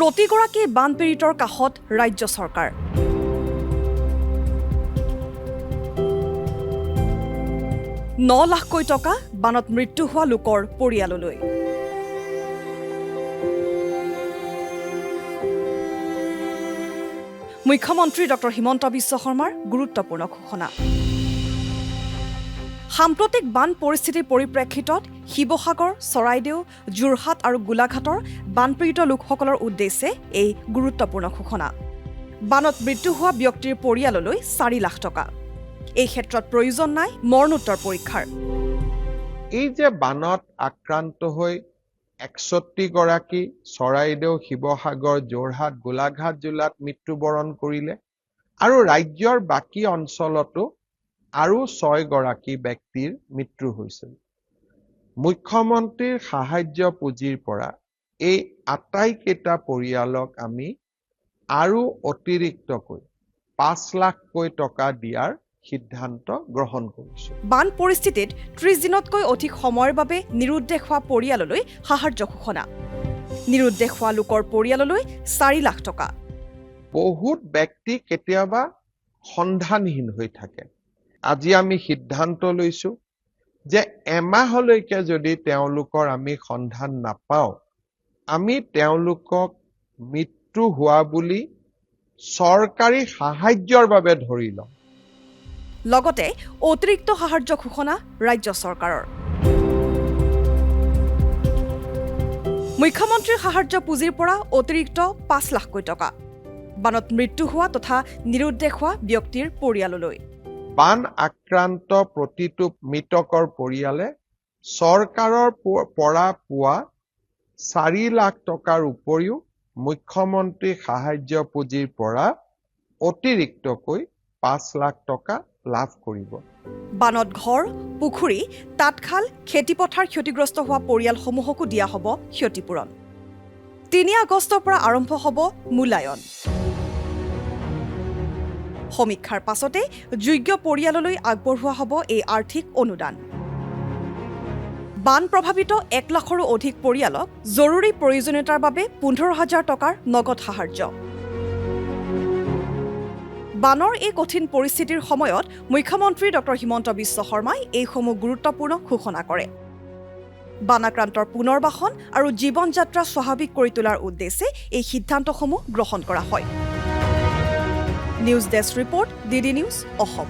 প্ৰতিগৰাকী বানপীড়িতৰ কাষত ৰাজ্য চৰকাৰ। ন লাখকৈ টকা বানত মৃত্যু হোৱা লোকৰ পৰিয়াললৈ। মুখ্যমন্ত্ৰী ডক্টৰ হিমন্ত বিশ্ব শৰ্মাৰ গুৰুত্বপূৰ্ণ ঘোষণা। সাম্প্ৰতিক বান পৰিস্থিতিৰ পৰিপ্ৰেক্ষিতত শিৱসাগৰ, চৰাইদেউ, যোৰহাট আৰু গোলাঘাটৰ বানপীড়িত লোকসকলৰ উদ্দেশ্যে এই গুৰুত্বপূৰ্ণ ঘোষণা। বানত মৃত্যু হোৱা ব্যক্তিৰ পৰিয়াললৈ 4 লাখ টকা। এই ক্ষেত্ৰত প্ৰয়োজন নাই মৰণোত্তৰ পৰীক্ষাৰ। এই যে বানত আক্ৰান্ত হৈ 61 গৰাকী চৰাইদেউ, শিৱসাগৰ, যোৰহাট, গোলাঘাট জিলাত মৃত্যুবৰণ কৰিলে আৰু ৰাজ্যৰ বাকী অঞ্চলতো আৰু 6 গৰাকী ব্যক্তিৰ মৃত্যু হৈছিল। মুখ্যমন্ত্ৰীৰ সাহায্য পুঁজিৰ পৰা এই আটাইকেইটা পৰিয়ালক আমি আৰু অতিৰিক্তকৈ 5 লাখকৈ টকা দিয়াৰ সিদ্ধান্ত গ্ৰহণ কৰিছো। বান পৰিস্থিতিত 30 দিনতকৈ অধিক সময়ৰ বাবে নিৰুদ্দেশ হোৱা পৰিয়াললৈ সাহায্য ঘোষণা। নিৰুদ্দেশ হোৱা লোকৰ পৰিয়াললৈ 4 লাখ টকা। বহুত ব্যক্তি কেতিয়াবা সন্ধানহীন হৈ থাকে। আজি আমি সিদ্ধান্ত লৈছো যে এমাহলৈকে যদি তেওঁলোকৰ আমি সন্ধান নাপাওঁ, আমি তেওঁলোকক মৃত্যু হোৱা বুলি চৰকাৰী সাহায্যৰ বাবে ধৰি লওঁ। লগতে অতিৰিক্ত সাহায্য ঘোষণা ৰাজ্য চৰকাৰৰ। মুখ্যমন্ত্ৰীৰ সাহায্য পুঁজিৰ পৰা অতিৰিক্ত 5 লাখকৈ টকা বানত মৃত্যু হোৱা তথা নিৰুদ্দেশ হোৱা ব্যক্তিৰ পৰিয়াললৈ। বান আক্ৰান্ত প্ৰতিটো মৃতকৰ পৰিয়ালে চৰকাৰৰ পৰা পোৱা 4 লাখ টকাৰ উপৰিও মুখ্যমন্ত্ৰী সাহায্য পুঁজিৰ পৰা অতিৰিক্তকৈ 5 লাখ টকা লাভ কৰিব। বানত ঘৰ, পুখুৰী, তাঁতশাল, খেতিপথাৰ ক্ষতিগ্ৰস্ত হোৱা পৰিয়ালসমূহকো দিয়া হ'ব ক্ষতিপূৰণ। 3 আগষ্টৰ পৰা আৰম্ভ হ'ব মূল্যায়ন। সমীক্ষাৰ পাছতে যোগ্য পৰিয়াললৈ আগবঢ়োৱা হ'ব এই আৰ্থিক অনুদান। বান প্ৰভাৱিত 1 লাখৰো অধিক পৰিয়ালক জৰুৰী প্ৰয়োজনীয়তাৰ বাবে 15,000 টকাৰ নগদ সাহায্য। বানৰ এই কঠিন পৰিস্থিতিৰ সময়ত মুখ্যমন্ত্ৰী ডক্টৰ হিমন্ত বিশ্ব শৰ্মাই এইসমূহ গুৰুত্বপূৰ্ণ ঘোষণা কৰে। বানাক্ৰান্তৰ পুনৰ্বাসন আৰু জীৱন যাত্ৰা স্বাভাৱিক কৰি তোলাৰ উদ্দেশ্যে এই সিদ্ধান্তসমূহ গ্ৰহণ কৰা হয়। News desk report, DD news, Assam.